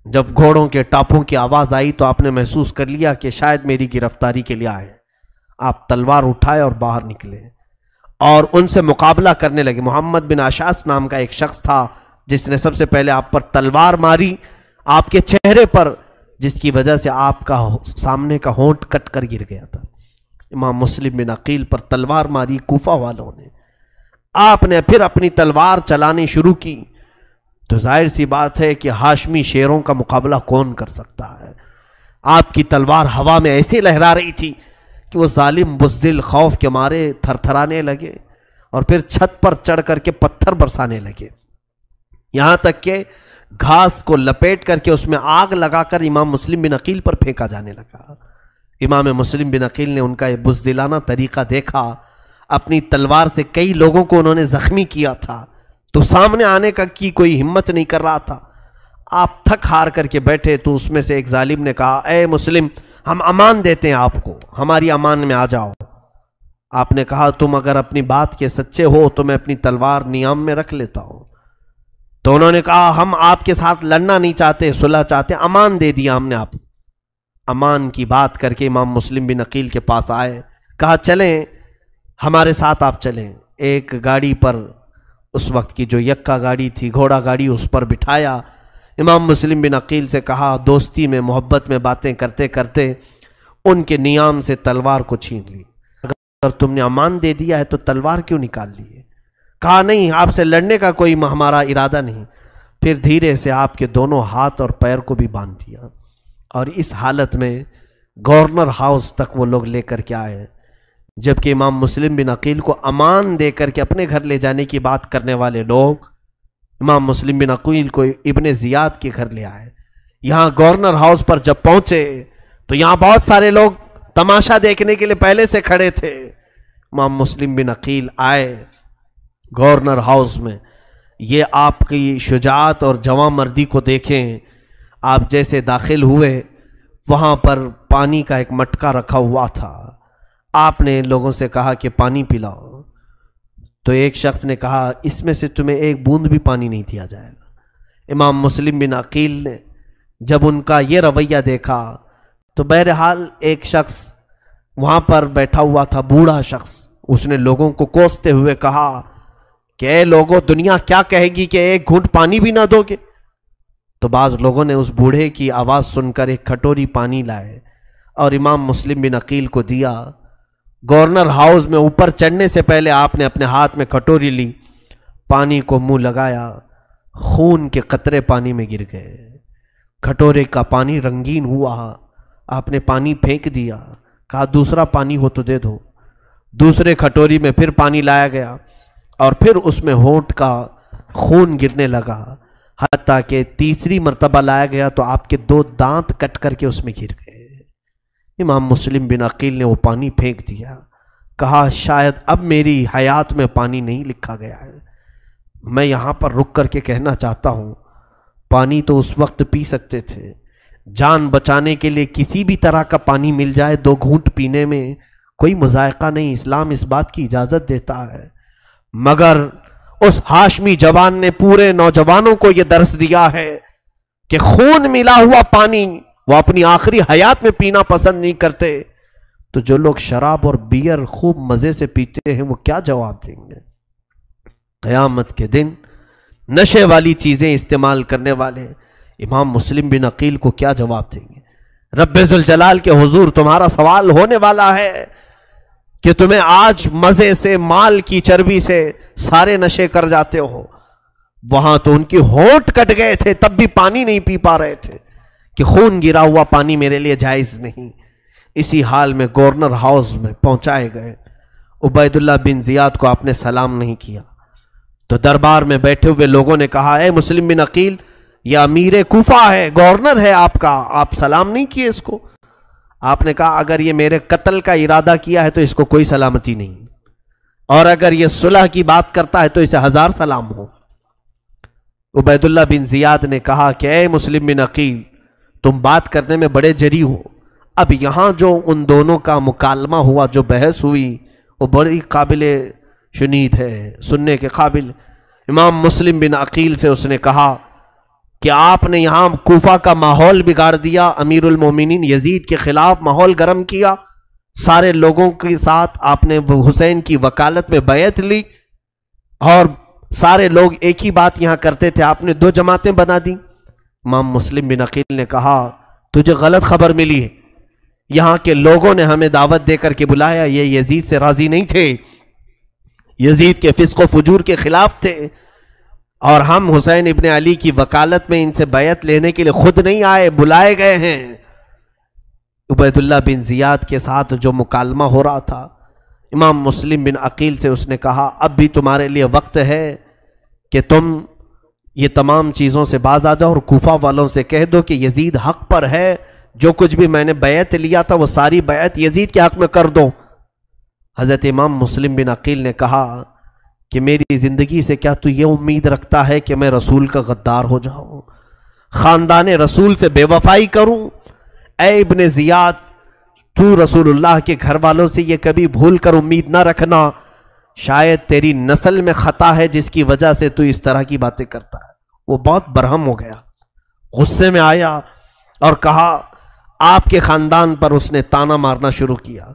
A: جب گھوڑوں کے ٹاپوں کی آواز آئی تو آپ نے محسوس کر لیا کہ شاید میری گرفتاری کے لیے آئے۔ آپ تلوار اٹھائے اور باہر نکلے اور ان سے مقابلہ کرنے لگے۔ محمد بن اشعث نام کا ایک شخص تھا جس نے سب سے پہلے آپ پر تلوار ماری، آپ کے چہرے پر، جس کی وجہ سے آپ کا سامنے کا ہونٹ کٹ کر گر گیا تھا۔ امام مسلم بن عقیل پر تلوار ماری کوفہ والوں نے۔ آپ نے پھر اپنی تلوار چلانی شروع کی، تو ظاہر سی بات ہے کہ ہاشمی شیروں کا مقابلہ کون کر سکتا ہے۔ آپ کی تلوار ہوا میں ایسے لہرا رہی تھی کہ وہ ظالم بزدل خوف کے مارے تھر تھرانے لگے اور پھر چھت پر چڑھ کر کے پتھر برسانے لگے، یہاں تک کہ گھاس کو لپیٹ کر کے اس میں آگ لگا کر امام مسلم بن عقیل پر پھینکا جانے لگا۔ امام مسلم بن عقیل نے ان کا یہ بزدلانہ طریقہ دیکھا، اپنی تلوار سے کئی لوگوں کو انہوں نے زخمی کیا تھا، تو سامنے آنے کی کوئی ہمت نہیں کر رہا تھا۔ آپ تھک ہار کر کے بیٹھے تو اس میں سے ایک ظالم نے کہا، اے مسلم، ہم امان دیتے ہیں آپ کو، ہماری امان میں آ جاؤ۔ آپ نے کہا، تم اگر اپنی بات کے سچے ہو تو میں اپنی تلوار نیام میں رکھ لیتا ہوں۔ تو انہوں نے کہا، ہم آپ کے ساتھ لڑنا نہیں چاہتے، صلح چاہتے، امان دے دیا ہم نے آپ۔ امان کی بات کر کے امام مسلم بن عقیل کے پاس آئے، کہا چلیں ہمارے ساتھ، آپ چلیں۔ ایک گاڑی پر، اس وقت کی جو یکا گاڑی تھی، گھوڑا گاڑی، اس پر بٹھایا۔ امام مسلم بن عقیل سے کہا، دوستی میں محبت میں باتیں کرتے کرتے ان کے نیام سے تلوار کو چھین لی۔ اگر تم نے امان دے دیا ہے تو تلوار کیوں نکال لی ہے؟ کہا نہیں، آپ سے لڑنے کا کوئی ہمارا ارادہ نہیں۔ پھر دھیرے سے آپ کے دونوں ہاتھ اور پیر کو بھی باندھ دیا، اور اس حالت میں گورنر ہاؤس تک وہ لوگ لے کر کے آئے، جبکہ امام مسلم بن عقیل کو امان دے کر کے اپنے گھر لے جانے کی بات کرنے والے لوگ امام مسلم بن عقیل کو ابن زیاد کے گھر لے آئے۔ یہاں گورنر ہاؤس پر جب پہنچے تو یہاں بہت سارے لوگ تماشا دیکھنے کے لیے پہلے سے کھڑے تھے۔ امام مسلم بن عقیل آئے گورنر ہاؤس میں، یہ آپ کی شجاعت اور جواں مردی کو دیکھیں۔ آپ جیسے داخل ہوئے، وہاں پر پانی کا ایک مٹکا رکھا ہوا تھا۔ آپ نے لوگوں سے کہا کہ پانی پلاؤ، تو ایک شخص نے کہا، اس میں سے تمہیں ایک بوند بھی پانی نہیں دیا جائے گا۔ امام مسلم بن عقیل نے جب ان کا یہ رویہ دیکھا تو بہرحال ایک شخص وہاں پر بیٹھا ہوا تھا، بوڑھا شخص، اس نے لوگوں کو کوستے ہوئے کہا کہ اے لوگوں، دنیا کیا کہے گی کہ ایک گھونٹ پانی بھی نہ دو گے؟ تو بعض لوگوں نے اس بوڑھے کی آواز سن کر ایک کھٹوری پانی لائے اور امام مسلم بن عقیل کو دیا۔ گورنر ہاؤس میں اوپر چڑھنے سے پہلے آپ نے اپنے ہاتھ میں کھٹوری لی، پانی کو منہ لگایا، خون کے قطرے پانی میں گر گئے، کھٹورے کا پانی رنگین ہوا، آپ نے پانی پھینک دیا، کہا دوسرا پانی ہو تو دے دو۔ دوسرے کھٹوری میں پھر پانی لایا گیا اور پھر اس میں ہونٹ کا خون گرنے لگا، حتیٰ کہ تیسری مرتبہ لایا گیا تو آپ کے 2 دانت کٹ کر کے اس میں گر گئے۔ امام مسلم بن عقیل نے وہ پانی پھینک دیا، کہا شاید اب میری حیات میں پانی نہیں لکھا گیا ہے۔ میں یہاں پر رک کر کے کہنا چاہتا ہوں، پانی تو اس وقت پی سکتے تھے، جان بچانے کے لیے کسی بھی طرح کا پانی مل جائے 2 گھونٹ پینے میں کوئی مذائقہ نہیں، اسلام اس بات کی اجازت دیتا ہے۔ مگر اس ہاشمی جوان نے پورے نوجوانوں کو یہ درس دیا ہے کہ خون ملا ہوا پانی وہ اپنی آخری حیات میں پینا پسند نہیں کرتے، تو جو لوگ شراب اور بیئر خوب مزے سے پیتے ہیں وہ کیا جواب دیں گے؟ قیامت کے دن نشے والی چیزیں استعمال کرنے والے امام مسلم بن عقیل کو کیا جواب دیں گے؟ رب ذوالجلال کے حضور تمہارا سوال ہونے والا ہے کہ تمہیں آج مزے سے، مال کی چربی سے سارے نشے کر جاتے ہو، وہاں تو ان کی ہونٹ کٹ گئے تھے تب بھی پانی نہیں پی پا رہے تھے کہ خون گرا ہوا پانی میرے لیے جائز نہیں۔ اسی حال میں گورنر ہاؤس میں پہنچائے گئے۔ عبید اللہ بن زیاد کو آپ نے سلام نہیں کیا تو دربار میں بیٹھے ہوئے لوگوں نے کہا اے مسلم بن عقیل، یہ امیر کوفہ ہے، گورنر ہے آپ کا، آپ سلام نہیں کیے اس کو؟ آپ نے کہا اگر یہ میرے قتل کا ارادہ کیا ہے تو اس کو کوئی سلامتی نہیں، اور اگر یہ صلح کی بات کرتا ہے تو اسے 1000 سلام ہو۔ عبید اللہ بن زیاد نے کہا کہ اے مسلم بن عقیل، تم بات کرنے میں بڑے جری ہو، اب یہاں جو ان دونوں کا مکالمہ ہوا، جو بحث ہوئی، وہ بڑی قابل شنید ہے، سننے کے قابل۔ امام مسلم بن عقیل سے اس نے کہا کہ آپ نے یہاں کوفہ کا ماحول بگاڑ دیا، امیر المومنین یزید کے خلاف ماحول گرم کیا، سارے لوگوں کے ساتھ آپ نے حسین کی وکالت میں بیعت لی، اور سارے لوگ ایک ہی بات یہاں کرتے تھے، آپ نے 2 جماعتیں بنا دی۔ امام مسلم بن عقیل نے کہا تجھے غلط خبر ملی ہے، یہاں کے لوگوں نے ہمیں دعوت دے کر کے بلایا، یہ یزید سے راضی نہیں تھے، یزید کے فسق و فجور کے خلاف تھے، اور ہم حسین ابن علی کی وکالت میں ان سے بیعت لینے کے لیے خود نہیں آئے، بلائے گئے ہیں۔ عبید اللہ بن زیاد کے ساتھ جو مکالمہ ہو رہا تھا، امام مسلم بن عقیل سے اس نے کہا اب بھی تمہارے لیے وقت ہے کہ تم یہ تمام چیزوں سے باز آ جاؤ اور کوفہ والوں سے کہہ دو کہ یزید حق پر ہے، جو کچھ بھی میں نے بیعت لیا تھا وہ ساری بیعت یزید کے حق میں کر دو۔ حضرت امام مسلم بن عقیل نے کہا کہ میری زندگی سے کیا تو یہ امید رکھتا ہے کہ میں رسول کا غدار ہو جاؤں، خاندان رسول سے بے وفائی کروں؟ اے ابن زیاد، تو رسول اللہ کے گھر والوں سے یہ کبھی بھول کر امید نہ رکھنا، شاید تیری نسل میں خطا ہے جس کی وجہ سے تو اس طرح کی باتیں کرتا ہے۔ وہ بہت برہم ہو گیا، غصے میں آیا اور کہا آپ کے خاندان پر اس نے تانا مارنا شروع کیا،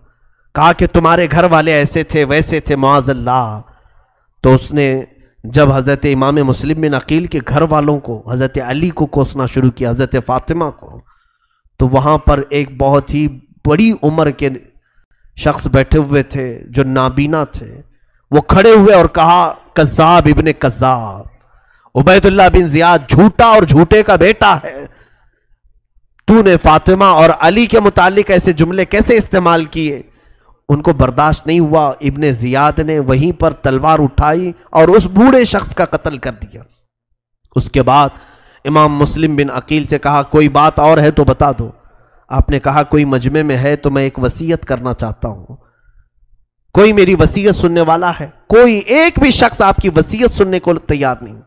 A: کہا کہ تمہارے گھر والے ایسے تھے ویسے تھے، معاذ اللہ۔ تو اس نے جب حضرت امام مسلم بن عقیل کے گھر والوں کو، حضرت علی کو کوسنا شروع کیا، حضرت فاطمہ کو، تو وہاں پر ایک بہت ہی بڑی عمر کے شخص بیٹھے ہوئے تھے جو نابینا تھے، وہ کھڑے ہوئے اور کہا کذاب ابن کذاب، عبید اللہ بن زیاد جھوٹا اور جھوٹے کا بیٹا ہے، تو نے فاطمہ اور علی کے متعلق ایسے جملے کیسے استعمال کیے؟ ان کو برداشت نہیں ہوا، ابن زیاد نے وہیں پر تلوار اٹھائی اور اس بوڑھے شخص کا قتل کر دیا۔ اس کے بعد امام مسلم بن عقیل سے کہا کوئی بات اور ہے تو بتا دو۔ آپ نے کہا کوئی مجمع میں ہے تو میں ایک وصیت کرنا چاہتا ہوں، کوئی میری وصیت سننے والا ہے؟ کوئی ایک بھی شخص آپ کی وصیت سننے کو تیار نہیں۔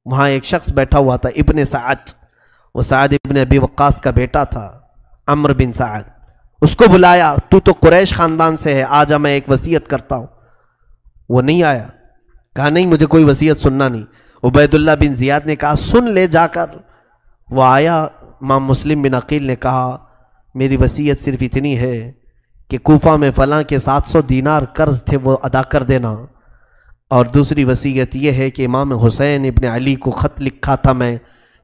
A: وہاں ایک شخص بیٹھا ہوا تھا ابن سعد، وہ سعد ابن ابی وقاص کا بیٹا تھا، عمرو بن سعد۔ اس کو بلایا، تو قریش خاندان سے ہے، آجا میں ایک وصیت کرتا ہوں۔ وہ نہیں آیا، کہا نہیں مجھے کوئی وصیت سننا نہیں۔ عبید اللہ بن زیاد نے کہا سن لے جا کر۔ وہ آیا، امام مسلم بن عقیل نے کہا میری وصیت صرف اتنی ہے کہ کوفہ میں فلاں کے 700 دینار قرض تھے وہ ادا کر دینا، اور دوسری وصیت یہ ہے کہ امام حسین ابن علی کو خط لکھا تھا میں،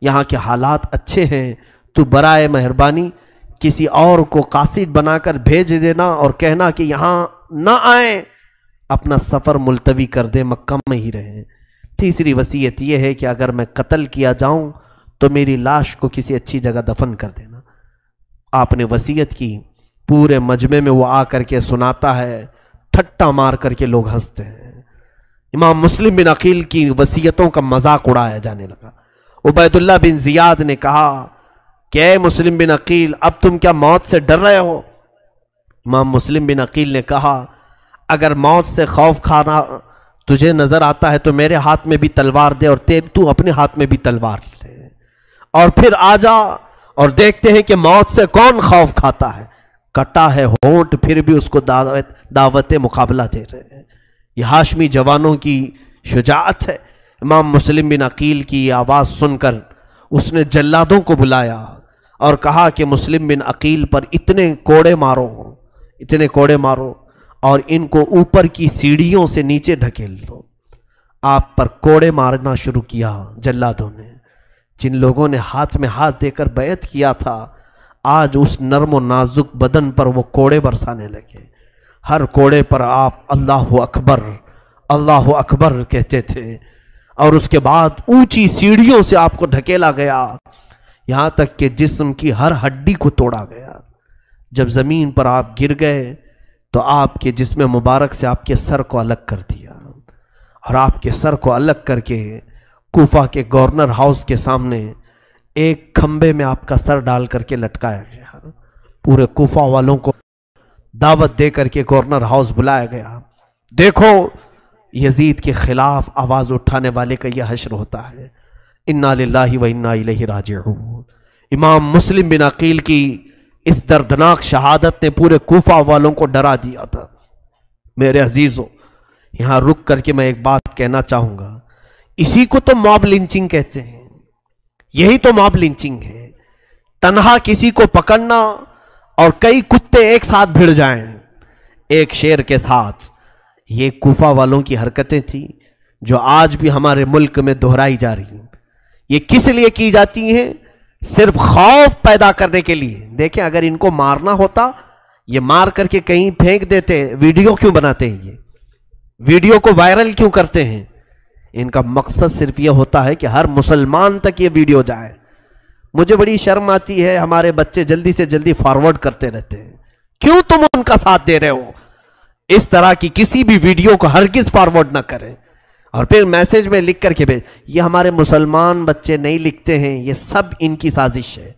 A: یہاں کے حالات اچھے ہیں، تو برائے مہربانی کسی اور کو قاصد بنا کر بھیج دینا اور کہنا کہ یہاں نہ آئیں، اپنا سفر ملتوی کر دے، مکہ میں ہی رہیں۔ تیسری وصیت یہ ہے کہ اگر میں قتل کیا جاؤں تو میری لاش کو کسی اچھی جگہ دفن کر دینا۔ آپ نے وصیت کی، پورے مجمع میں وہ آ کر کے سناتا ہے، ٹھٹا مار کر کے لوگ ہنستے ہیں۔ امام مسلم بن عقیل کی وصیتوں کا مذاق اڑایا جانے لگا۔ عبید اللہ بن زیاد نے کہا کہ اے مسلم بن عقیل، اب تم کیا موت سے ڈر رہے ہو؟ امام مسلم بن عقیل نے کہا اگر موت سے خوف کھانا تجھے نظر آتا ہے تو میرے ہاتھ میں بھی تلوار دے اور تو اپنے ہاتھ میں بھی تلوار لے، اور پھر آ جا اور دیکھتے ہیں کہ موت سے کون خوف کھاتا ہے۔ کٹا ہے ہونٹ پھر بھی اس کو دعوت مقابلہ دے رہے ہیں۔ یہ ہاشمی جوانوں کی شجاعت ہے۔ امام مسلم بن عقیل کی یہ آواز سن کر اس نے جلادوں کو بلایا اور کہا کہ مسلم بن عقیل پر اتنے کوڑے مارو اور ان کو اوپر کی سیڑھیوں سے نیچے ڈھکیل دو۔ آپ پر کوڑے مارنا شروع کیا جلادوں نے۔ جن لوگوں نے ہاتھ میں ہاتھ دے کر بیعت کیا تھا، آج اس نرم و نازک بدن پر وہ کوڑے برسانے لگے۔ ہر کوڑے پر آپ اللہ اکبر اللہ اکبر کہتے تھے، اور اس کے بعد اونچی سیڑھیوں سے آپ کو ڈھکیلا گیا، یہاں تک کہ جسم کی ہر ہڈی کو توڑا گیا۔ جب زمین پر آپ گر گئے تو آپ کے جسم مبارک سے آپ کے سر کو الگ کر دیا، اور آپ کے سر کو الگ کر کے کوفہ کے گورنر ہاؤس کے سامنے ایک کھمبے میں آپ کا سر ڈال کر کے لٹکایا گیا۔ پورے کوفہ والوں کو دعوت دے کر کے گورنر ہاؤس بلایا گیا۔ دیکھو یزید کے خلاف آواز اٹھانے والے کا یہ حشر ہوتا ہے۔ انا للہ و انا الیہ راجعون۔ امام مسلم بن عقیل کی اس دردناک شہادت نے پورے کوفہ والوں کو ڈرا دیا تھا۔ میرے عزیزوں، یہاں رک کر کے میں ایک بات کہنا چاہوں گا، اسی کو تو موب لنچنگ کہتے ہیں۔ یہی تو موب لنچنگ ہے، تنہا کسی کو پکڑنا اور کئی کتے ایک ساتھ بھیڑ جائیں ایک شیر کے ساتھ۔ یہ کوفہ والوں کی حرکتیں تھیں جو آج بھی ہمارے ملک میں دہرائی جا رہی ہیں۔ یہ کس لیے کی جاتی ہیں؟ صرف خوف پیدا کرنے کے لیے۔ دیکھیں اگر ان کو مارنا ہوتا، یہ مار کر کے کہیں پھینک دیتے، ویڈیو کیوں بناتے ہیں؟ یہ ویڈیو کو وائرل کیوں کرتے ہیں؟ ان کا مقصد صرف یہ ہوتا ہے کہ ہر مسلمان تک یہ ویڈیو جائے۔ مجھے بڑی شرم آتی ہے، ہمارے بچے جلدی سے جلدی فارورڈ کرتے رہتے ہیں۔ کیوں تم ان کا ساتھ دے رہے ہو؟ اس طرح کی کسی بھی ویڈیو کو ہرگز فارورڈ نہ کریں اور پھر میسج میں لکھ کر کے بھیج۔ یہ ہمارے مسلمان بچے نہیں لکھتے ہیں، یہ سب ان کی سازش ہے۔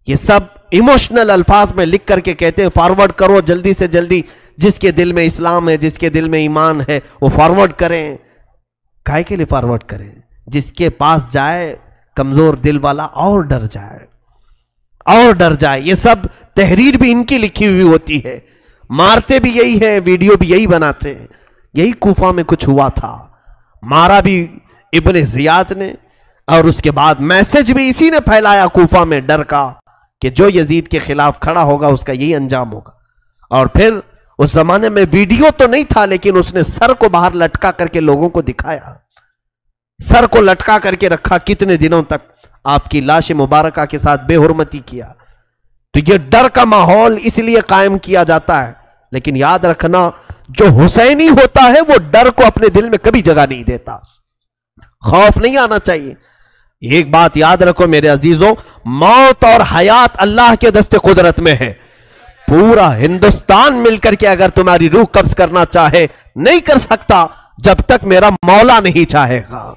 A: یہ سب ایموشنل الفاظ میں لکھ کر کے کہتے ہیں فارورڈ کرو جلدی سے جلدی، جس کے دل میں اسلام ہے، جس کے دل میں ایمان ہے وہ فارورڈ کریں۔ کائے کے لیے فارورڈ کریں؟ جس کے پاس جائے کمزور دل والا اور ڈر جائے۔ یہ سب تحریر بھی ان کی لکھی ہوئی ہوتی ہے، مارتے بھی یہی ہے، ویڈیو بھی یہی بناتے ہیں۔ یہی کوفہ میں کچھ ہوا تھا، مارا بھی ابن زیاد نے، اور اس کے بعد میسج بھی اسی نے پھیلایا کوفہ میں ڈر کا کہ جو یزید کے خلاف کھڑا ہوگا اس کا یہی انجام ہوگا۔ اور پھر اس زمانے میں ویڈیو تو نہیں تھا، لیکن اس نے سر کو باہر لٹکا کر کے لوگوں کو دکھایا، سر کو لٹکا کر کے رکھا، کتنے دنوں تک آپ کی لاش مبارکہ کے ساتھ بے حرمتی کیا۔ تو یہ ڈر کا ماحول اس لیے قائم کیا جاتا ہے، لیکن یاد رکھنا جو حسینی ہوتا ہے وہ ڈر کو اپنے دل میں کبھی جگہ نہیں دیتا، خوف نہیں آنا چاہیے۔ ایک بات یاد رکھو میرے عزیزوں، موت اور حیات اللہ کے دست قدرت میں ہے۔ پورا ہندوستان مل کر کے اگر تمہاری روح قبض کرنا چاہے نہیں کر سکتا جب تک میرا مولا نہیں چاہے گا۔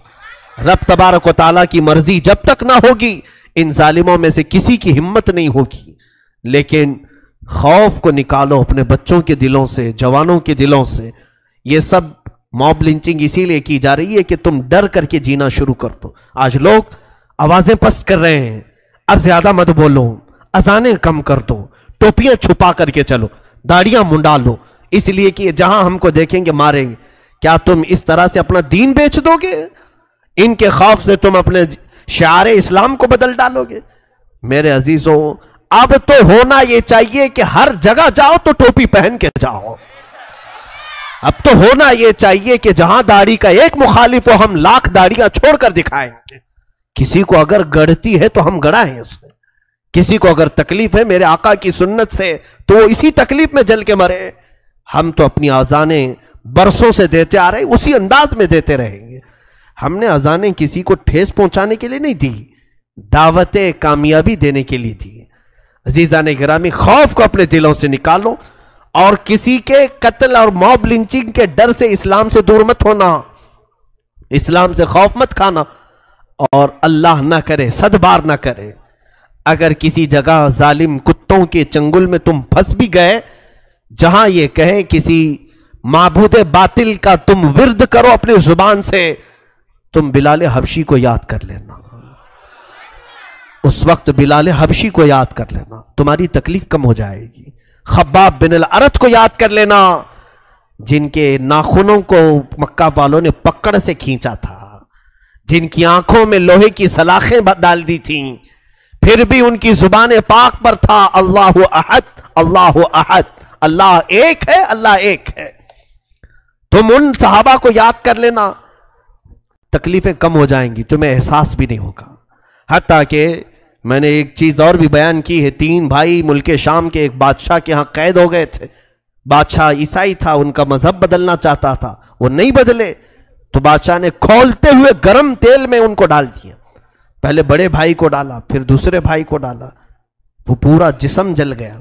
A: رب تبارک و تعالیٰ کی مرضی جب تک نہ ہوگی ان ظالموں میں سے کسی کی ہمت نہیں ہوگی۔ لیکن خوف کو نکالو اپنے بچوں کے دلوں سے، جوانوں کے دلوں سے۔ یہ سب موب لنچنگ اسی لیے کی جا رہی ہے کہ تم ڈر کر کے جینا شروع کر دو۔ آج لوگ آوازیں پست کر رہے ہیں، اب زیادہ مت بولو، اذانیں کم کر دو، ٹوپیاں چھپا کر کے چلو، داڑیاں منڈا لو، اس لیے کہ جہاں ہم کو دیکھیں گے ماریں گے۔ کیا تم اس طرح سے اپنا دین بیچ دو گے؟ ان کے خوف سے تم اپنے شعار اسلام کو بدل ڈالو گے؟ میرے عزیزوں، اب تو ہونا یہ چاہیے کہ ہر جگہ جاؤ تو ٹوپی پہن کے جاؤ۔ اب تو ہونا یہ چاہیے کہ جہاں داڑھی کا ایک مخالف ہو ہم لاکھ داڑیاں چھوڑ کر دکھائیں گے۔ کسی کو اگر گڑھتی ہے تو ہم گڑا ہیں اس میں، کسی کو اگر تکلیف ہے میرے آقا کی سنت سے تو وہ اسی تکلیف میں جل کے مرے. ہم تو اپنی اذانیں برسوں سے دیتے آ رہے، اسی انداز میں دیتے رہیں گے. ہم نے اذانیں کسی کو ٹھیس پہنچانے کے لیے نہیں دی، دعوت کامیابی دینے کے لیے دی. عزیزان گرامی، خوف کو اپنے دلوں سے نکالو اور کسی کے قتل اور موب لنچنگ کے ڈر سے اسلام سے دور مت ہونا، اسلام سے خوف مت کھانا، اور اللہ نہ کرے صد بار نہ کرے اگر کسی جگہ ظالم کتوں کے چنگل میں تم پھنس بھی گئے، جہاں یہ کہیں کسی معبود باطل کا تم ورد کرو اپنی زبان سے، تم بلال حبشی کو یاد کر لینا. اس وقت بلال حبشی کو یاد کر لینا، تمہاری تکلیف کم ہو جائے گی. خباب بن الارت کو یاد کر لینا، جن کے ناخنوں کو مکہ والوں نے پکڑ سے کھینچا تھا، جن کی آنکھوں میں لوہے کی سلاخیں ڈال دی تھیں، پھر بھی ان کی زبان پاک پر تھا اللہ احد اللہ احد، اللہ ایک ہے، اللہ ایک ہے. تم ان صحابہ کو یاد کر لینا، تکلیفیں کم ہو جائیں گی، تمہیں احساس بھی نہیں ہوگا. حتیٰ کہ میں نے ایک چیز اور بھی بیان کی ہے، 3 بھائی ملک شام کے ایک بادشاہ کے ہاں قید ہو گئے تھے. بادشاہ عیسائی تھا، ان کا مذہب بدلنا چاہتا تھا، وہ نہیں بدلے تو بادشاہ نے کھولتے ہوئے گرم تیل میں ان کو ڈال دیا. پہلے بڑے بھائی کو ڈالا، پھر دوسرے بھائی کو ڈالا، وہ پورا جسم جل گیا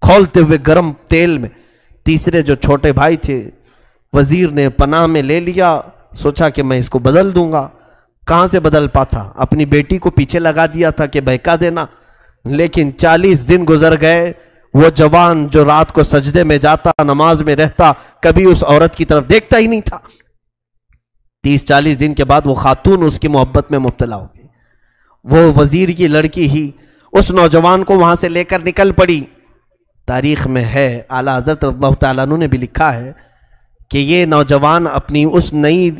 A: کھولتے ہوئے گرم تیل میں. تیسرے جو چھوٹے بھائی تھے، وزیر نے پناہ میں لے لیا، سوچا کہ میں اس کو بدل دوں گا. کہاں سے بدل پاتا، اپنی بیٹی کو پیچھے لگا دیا تھا کہ بہکا دینا. لیکن 40 دن گزر گئے، وہ جوان جو رات کو سجدے میں جاتا، نماز میں رہتا، کبھی اس عورت کی طرف دیکھتا ہی نہیں تھا. 30-40 دن کے بعد وہ خاتون اس کی محبت میں مبتلا ہو گئی. وہ وزیر کی لڑکی ہی اس نوجوان کو وہاں سے لے کر نکل پڑی. تاریخ میں ہے، اعلیٰ حضرت رضی اللہ تعالیٰ عنہ نے بھی لکھا ہے کہ یہ نوجوان اپنی اس نئی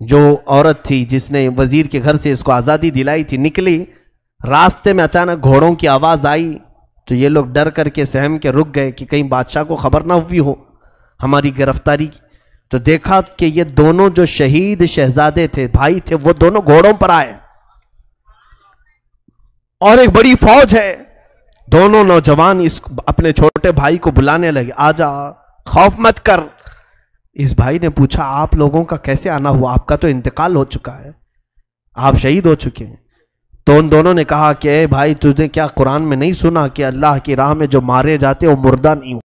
A: جو عورت تھی جس نے وزیر کے گھر سے اس کو آزادی دلائی تھی، نکلی، راستے میں اچانک گھوڑوں کی آواز آئی تو یہ لوگ ڈر کر کے سہم کے رک گئے کہ کہیں بادشاہ کو خبر نہ ہوئی ہو ہماری گرفتاری کی. تو دیکھا کہ یہ دونوں جو شہید شہزادے تھے، بھائی تھے، وہ دونوں گھوڑوں پر آئے اور ایک بڑی فوج ہے. دونوں نوجوان اپنے چھوٹے بھائی کو بلانے لگے، آجا، خوف مت کر. اس بھائی نے پوچھا آپ لوگوں کا کیسے آنا ہوا، آپ کا تو انتقال ہو چکا ہے، آپ شہید ہو چکے ہیں. تو ان دونوں نے کہا کہ اے بھائی، تجھے کیا قرآن میں نہیں سنا کہ اللہ کی راہ میں جو مارے جاتے وہ مردہ نہیں